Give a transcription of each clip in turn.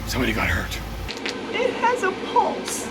Somebody got hurt. It has a pulse.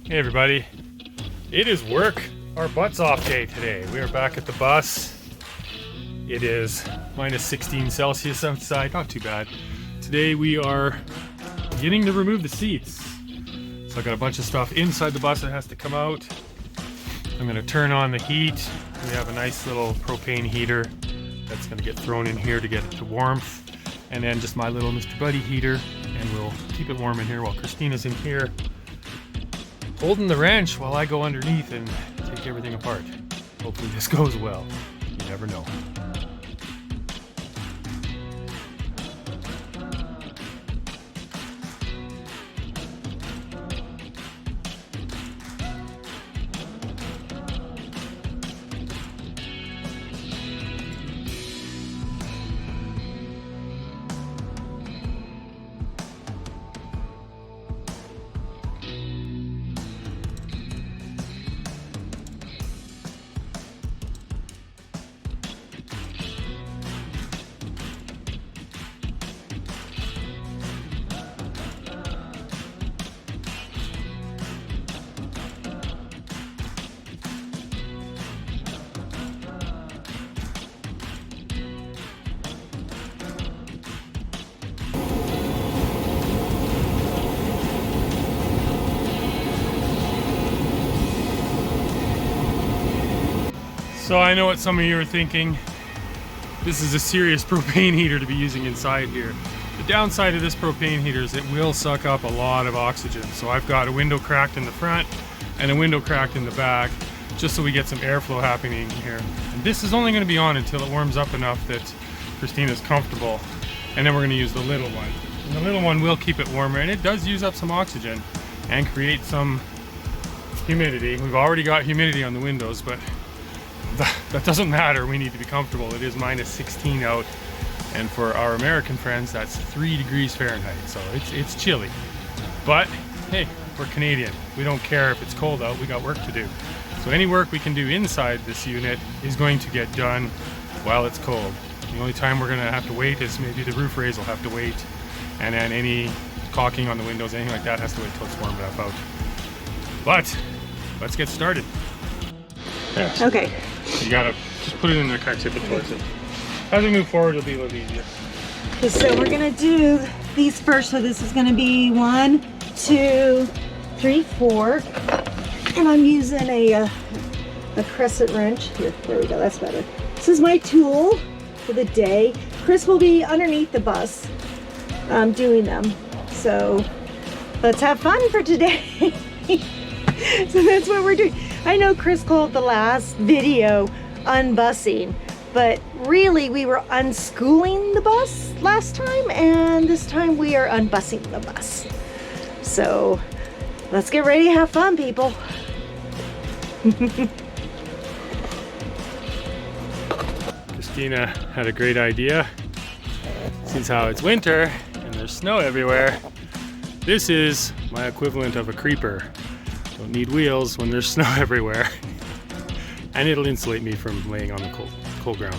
Hey everybody, it is work our butts off day today. We are back at the bus. It is minus 16 Celsius outside, not too bad. Today we are beginning to remove the seats. So I got a bunch of stuff inside the bus that has to come out. I'm gonna turn on the heat. We have a nice little propane heater that's gonna get thrown in here to get it to warmth. And then just my little Mr. Buddy heater, and we'll keep it warm in here while Christina's in here holding the wrench while I go underneath and take everything apart. Hopefully this goes well. You never know. So I know what some of you are thinking. This is a serious propane heater to be using inside here. The downside of this propane heater is it will suck up a lot of oxygen. So I've got a window cracked in the front and a window cracked in the back, just so we get some airflow happening here. And this is only going to be on until it warms up enough that Christina's comfortable. And then we're going to use the little one. And the little one will keep it warmer, and it does use up some oxygen and create some humidity. We've already got humidity on the windows, but that doesn't matter. We need to be comfortable. It is minus 16 out, and for our American friends that's 3 degrees Fahrenheit, so it's chilly. But hey, we're Canadian. We don't care if it's cold out. We got work to do. So any work we can do inside this unit is going to get done while it's cold. The only time we're gonna have to wait is maybe the roof raise will have to wait, and then any caulking on the windows, anything like that has to wait till it's warm enough out. But let's get started. Yeah. Okay. You gotta just put it in there, kind of tip it towards it. As we move forward, it'll be a little easier. Okay, so we're gonna do these first. So this is gonna be 1, 2, 3, 4, and I'm using a crescent wrench. Here, there we go. That's better. This is my tool for the day. Chris will be underneath the bus doing them. So let's have fun for today. So that's what we're doing. I know Chris called the last video unbussing, but really we were unschooling the bus last time, and this time we are unbussing the bus. So let's get ready to have fun, people. Christina had a great idea. Since how it's winter and there's snow everywhere, this is my equivalent of a creeper. Don't need wheels when there's snow everywhere. And it'll insulate me from laying on the cold ground.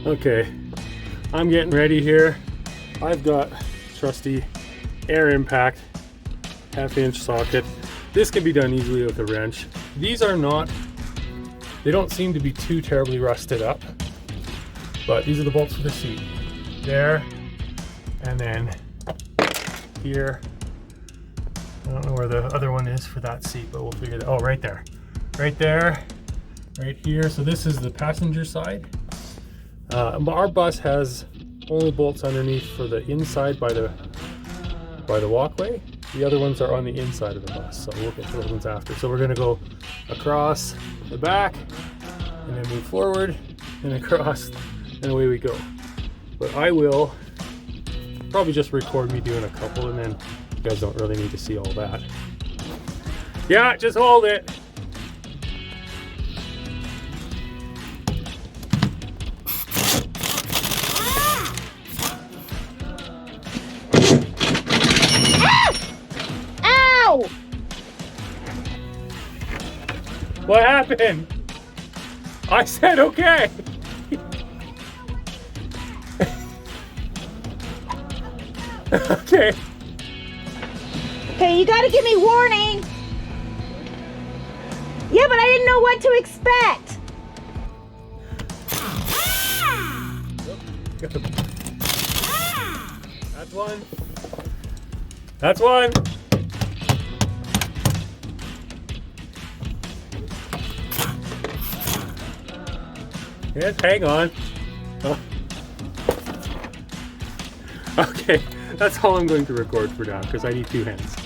Okay, I'm getting ready here. I've got trusty air impact 1/2-inch socket. This can be done easily with a wrench. These are not, they don't seem to be too terribly rusted up, but these are the bolts for the seat. There, and then here. I don't know where the other one is for that seat, but we'll figure that. Oh, right there. Right there, right here. So this is the passenger side. Our bus has only bolts underneath for the inside by the walkway. The other ones are on the inside of the bus, so we'll get to those ones after. So we're gonna go across the back, and then move forward, and across, and away we go. But I will probably just record me doing a couple, and then you guys don't really need to see all that. Yeah, just hold it. What happened? I said okay. Okay. Hey, you gotta give me warning. Yeah, but I didn't know what to expect. That's one. That's one. Yes, hang on. Oh. Okay, that's all I'm going to record for now because I need 2 hands.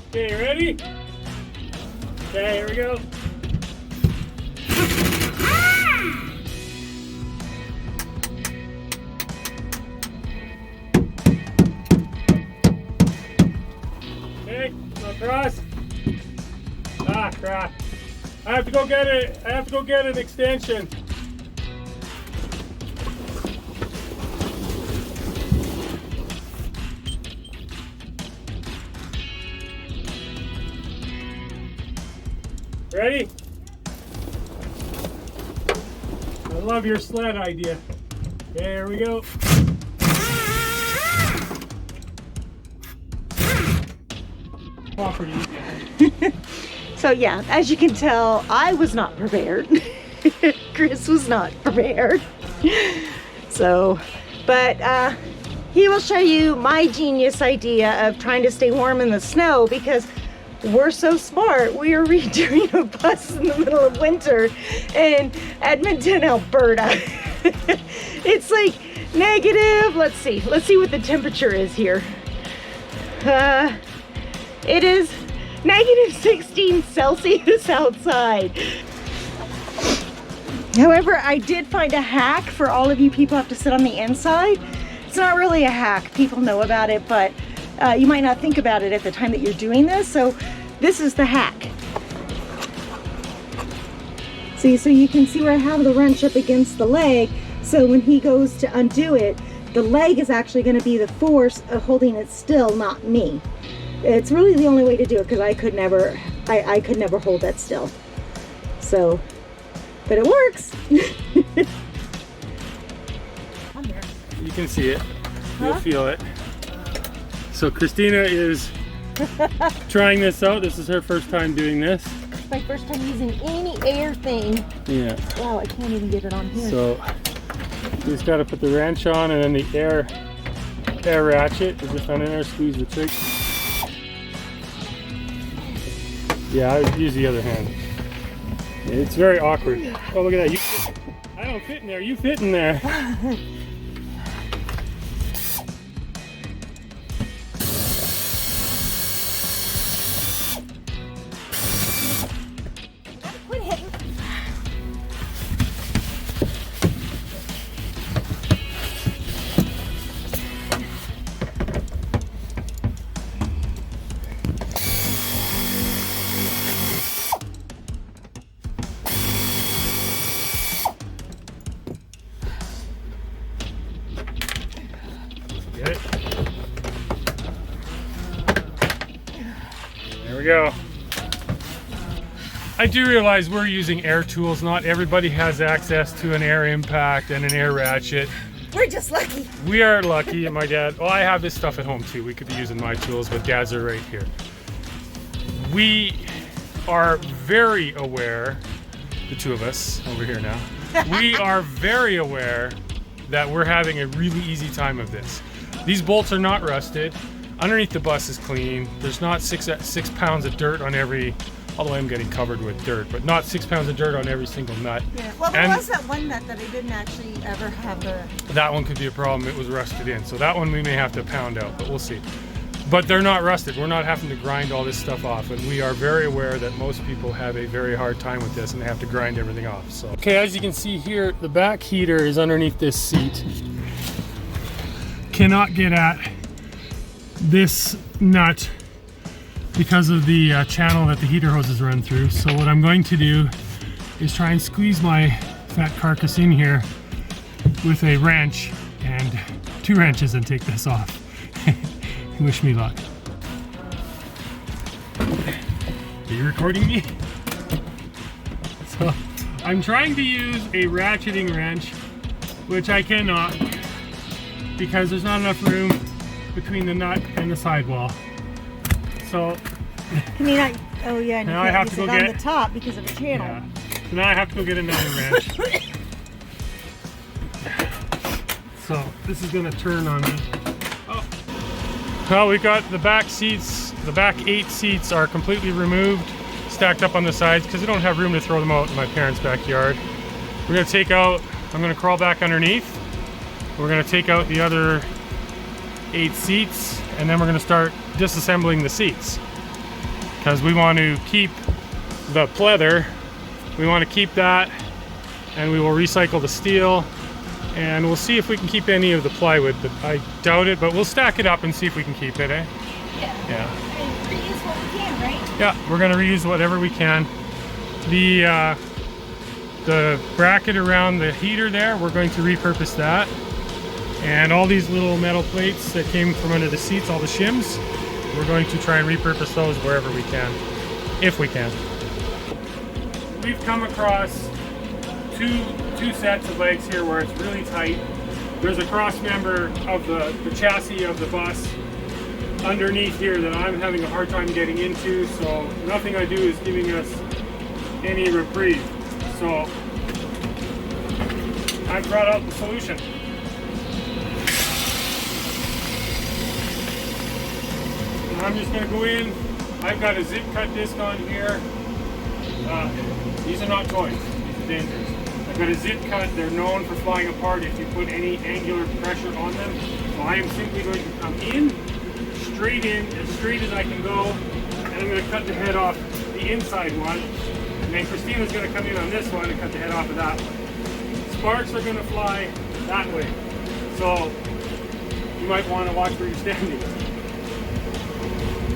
Okay, you ready? Okay, here we go. Okay, across. Ah, crap. I have to go get it. I have to go get an extension. Ready? I love your sled idea. Okay, here we go. Property. So yeah, as you can tell, I was not prepared. Chris was not prepared. So, but he will show you my genius idea of trying to stay warm in the snow because we're so smart. We are redoing a bus in the middle of winter in Edmonton, Alberta. It's like negative, let's see what the temperature is here. It is negative 16 Celsius outside. However, I did find a hack for all of you people who have to sit on the inside. It's not really a hack, people know about it, but you might not think about it at the time that you're doing this, so this is the hack. See, so you can see where I have the wrench up against the leg, so when he goes to undo it, the leg is actually going to be the force of holding it still, not me. It's really the only way to do it because I could never hold that still. So, but it works. You can see it. You'll feel it. So Christina is trying this out. This is her first time doing this. It's my first time using any air thing. Yeah. Wow, I can't even get it on here. So you just got to put the wrench on, and then the air ratchet is just under there. Squeeze the trigger. Yeah, I would use the other hand. It's very awkward. Oh, look at that. I don't fit in there. You fit in there. Quit hitting. Get it? There we go. I do realize we're using air tools. Not everybody has access to an air impact and an air ratchet. We're just lucky. We are lucky, and my dad, well, I have this stuff at home too. We could be using my tools, but Dad's are right here. We are very aware, the two of us over here now, we are very aware that we're having a really easy time of this. These bolts are not rusted. Underneath the bus is clean. There's not six pounds of dirt on every, although I'm getting covered with dirt, but not 6 pounds of dirt on every single nut. Yeah. Well, there And was that one nut that I didn't actually ever have a... that one could be a problem. It was rusted in. So that one we may have to pound out, but we'll see. But they're not rusted. We're not having to grind all this stuff off. And we are very aware that most people have a very hard time with this and they have to grind everything off. So, okay, as you can see here, the back heater is underneath this seat. Cannot get at this nut because of the channel that the heater hoses run through. So what I'm going to do is try and squeeze my fat carcass in here with a wrench and 2 wrenches and take this off. Wish me luck. Are you recording me? So I'm trying to use a ratcheting wrench, which I cannot because there's not enough room between the nut and the sidewall. So Can you not? Oh yeah, and you now I can't have use to go it on get the top because of a channel. yeah. So now I have to go get another wrench. So this is gonna turn on me. Oh. Well, we've got the back seats. The back 8 seats are completely removed, stacked up on the sides because we don't have room to throw them out in my parents' backyard. We're gonna take out. I'm gonna crawl back underneath. We're gonna take out the other 8 seats, and then we're gonna start disassembling the seats because we want to keep the pleather. We want to keep that, and we will recycle the steel, and we'll see if we can keep any of the plywood, but I doubt it, but we'll stack it up and see if we can keep it, eh? Yeah. And reuse what we can, right? Yeah, we're gonna reuse whatever we can. The bracket around the heater there, we're going to repurpose that. And all these little metal plates that came from under the seats, all the shims, we're going to try and repurpose those wherever we can, if we can. We've come across two sets of legs here where it's really tight. There's a cross member of the chassis of the bus underneath here that I'm having a hard time getting into, so nothing I do is giving us any reprieve. So I brought out the solution. And I'm just going to go in. I've got a zip cut disc on here. These are not toys, these are dangerous. I've got a zip cut, they're known for flying apart if you put any angular pressure on them. So I am simply going to come in, as straight as I can go, and I'm going to cut the head off the inside one. And then Christina's going to come in on this one and cut the head off of that one. Sparks are going to fly that way. So you might want to watch where you're standing.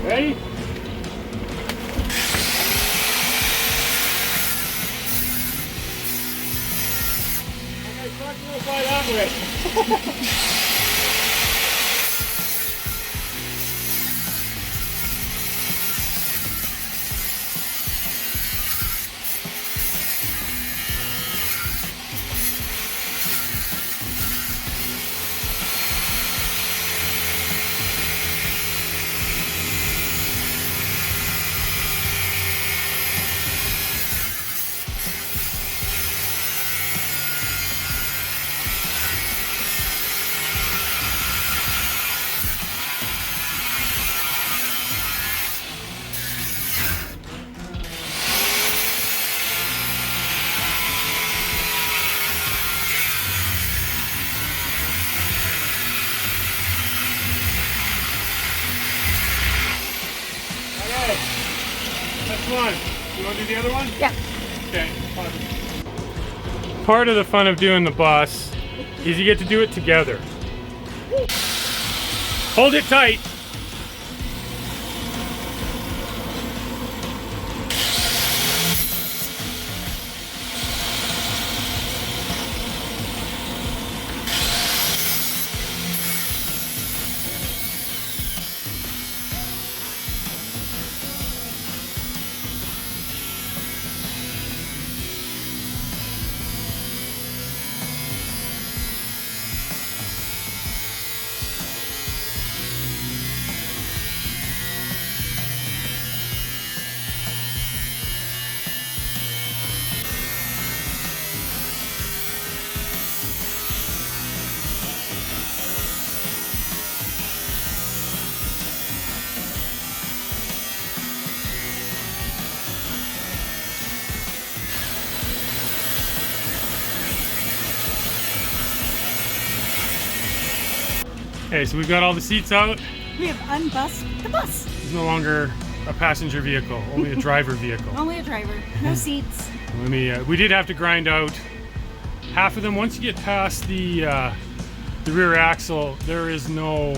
Ready? Sparks are going to fly that way. That's one. You want to do the other one? Yeah. Okay. Part of the fun of doing the bus is you get to do it together. Hold it tight. Okay, so we've got all the seats out. We have unbussed the bus. It's no longer a passenger vehicle, only a driver vehicle. Only a driver, no seats. We did have to grind out half of them. Once you get past the rear axle, there is no.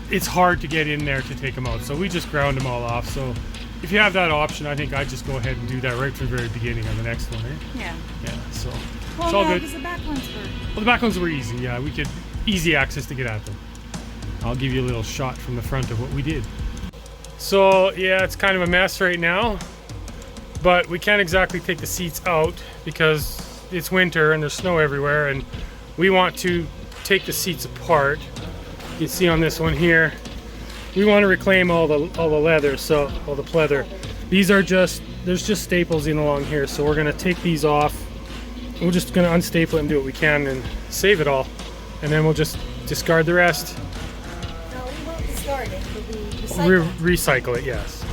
It's hard to get in there to take them out, so we just ground them all off. So if you have that option, I think I'd just go ahead and do that right from the very beginning on the next one, eh? Yeah. Yeah. So Well, it's all no, good. because the back ones were. Well, the back ones were easy. Yeah, we could easy access to get at them. I'll give you a little shot from the front of what we did. So yeah, it's kind of a mess right now, but we can't exactly take the seats out because it's winter and there's snow everywhere, and we want to take the seats apart. You can see on this one here, we want to reclaim all the leather, so all the pleather. These are just, there's just staples in along here, so we're gonna take these off. We're just gonna unstaple it and do what we can and save it all, and then we'll just discard the rest. No, we won't discard it. It'll be recycled. Recycle it, yes.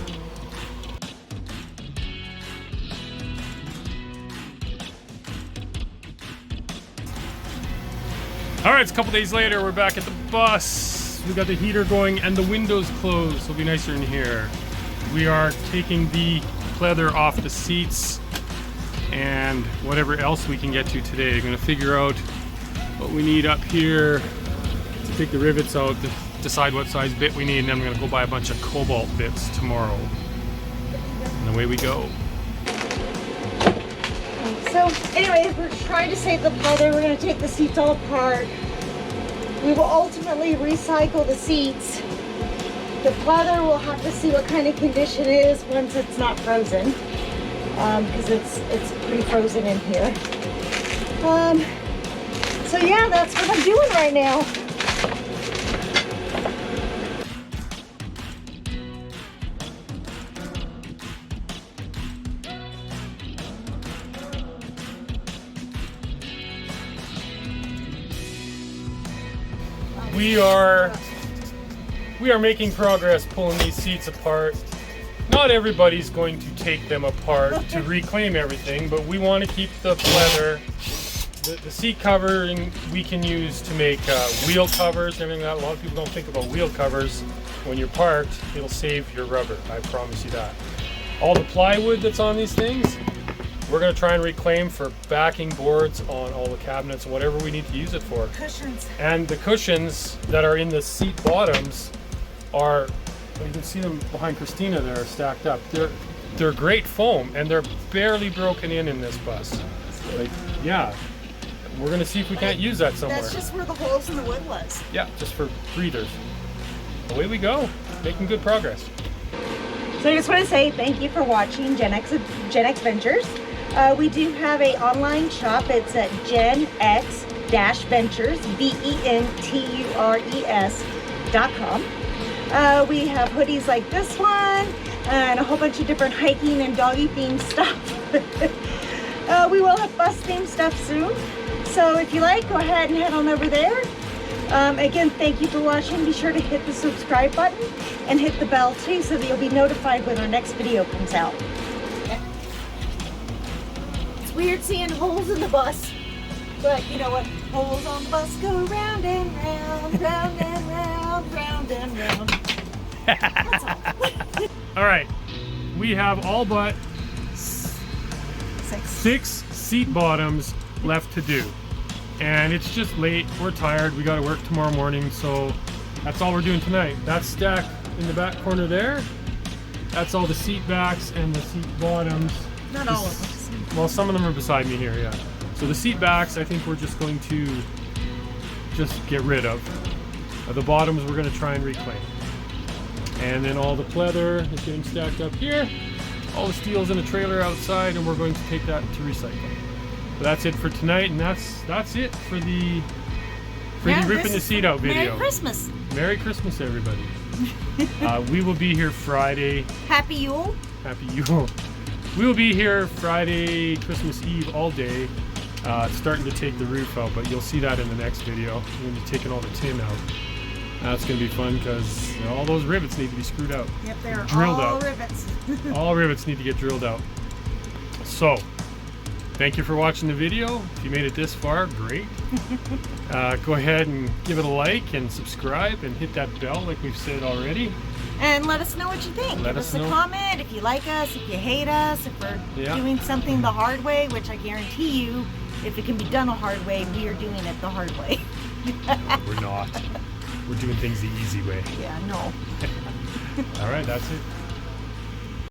All right, it's a couple days later. We're back at the bus. We got the heater going and the windows closed, so it'll be nicer in here. We are taking the pleather off the seats and whatever else we can get to today. We're gonna figure out what we need up here to take the rivets out, to decide what size bit we need, and then I'm gonna go buy a bunch of cobalt bits tomorrow. And away we go. So anyways, we're trying to save the pleather. We're going to take the seats all apart. We will ultimately recycle the seats. The pleather, we'll have to see what kind of condition it is once it's not frozen, because it's pretty frozen in here. So yeah, that's what I'm doing right now. We are making progress pulling these seats apart. Not everybody's going to take them apart to reclaim everything, but we want to keep the pleather. The seat covering we can use to make wheel covers and everything like that. A lot of people don't think about wheel covers. When you're parked, it'll save your rubber. I promise you that. All the plywood that's on these things, we're going to try and reclaim for backing boards on all the cabinets and whatever we need to use it for. Cushions. And the cushions that are in the seat bottoms are, you can see them behind Christina there, stacked up. They're great foam, and they're barely broken in this bus. Like, yeah, we're going to see if we can't use that somewhere. That's just where the holes in the wood was. Yeah, just for breathers. Away we go, making good progress. So I just want to say thank you for watching genx-ventures. We do have an online shop. It's at genx-ventures, ventures.com. We have hoodies like this one and a whole bunch of different hiking and doggy themed stuff. We will have bus themed stuff soon. So if you like, go ahead and head on over there. Again, thank you for watching. Be sure to hit the subscribe button and hit the bell too, so that you'll be notified when our next video comes out. It's weird seeing holes in the bus, but you know what? Holes on the bus go round and round, round and round, round and round. That's all. All right, we have all but 6 seat bottoms left to do. And it's just late, we're tired, we gotta work tomorrow morning, so that's all we're doing tonight. That stack in the back corner there, that's all the seat backs and the seat bottoms. Not all of them. Well, some of them are beside me here, yeah. So the seat backs, I think we're just going to just get rid of. The bottoms we're gonna try and reclaim. And then all the pleather is getting stacked up here. All the steel's in a trailer outside, and we're going to take that to recycle. But that's it for tonight, and that's it for the ripping the seat out video. Merry Christmas. Merry Christmas, everybody. We will be here Friday. Happy Yule. Happy Yule. We will be here Friday, Christmas Eve, all day, starting to take the roof out, but you'll see that in the next video. We're going to be taking all the tin out. That's going to be fun because all those rivets need to be screwed out. Yep, they're drilled all out. rivets. All rivets need to get drilled out. So, thank you for watching the video. If you made it this far, great. Go ahead and give it a like and subscribe and hit that bell like we've said already. And let us know what you think. Give us a comment if you like us, if you hate us, if we're doing something the hard way, which I guarantee you, if it can be done a hard way, we are doing it the hard way. We're not. We're doing things the easy way. Yeah, no. All right, that's it.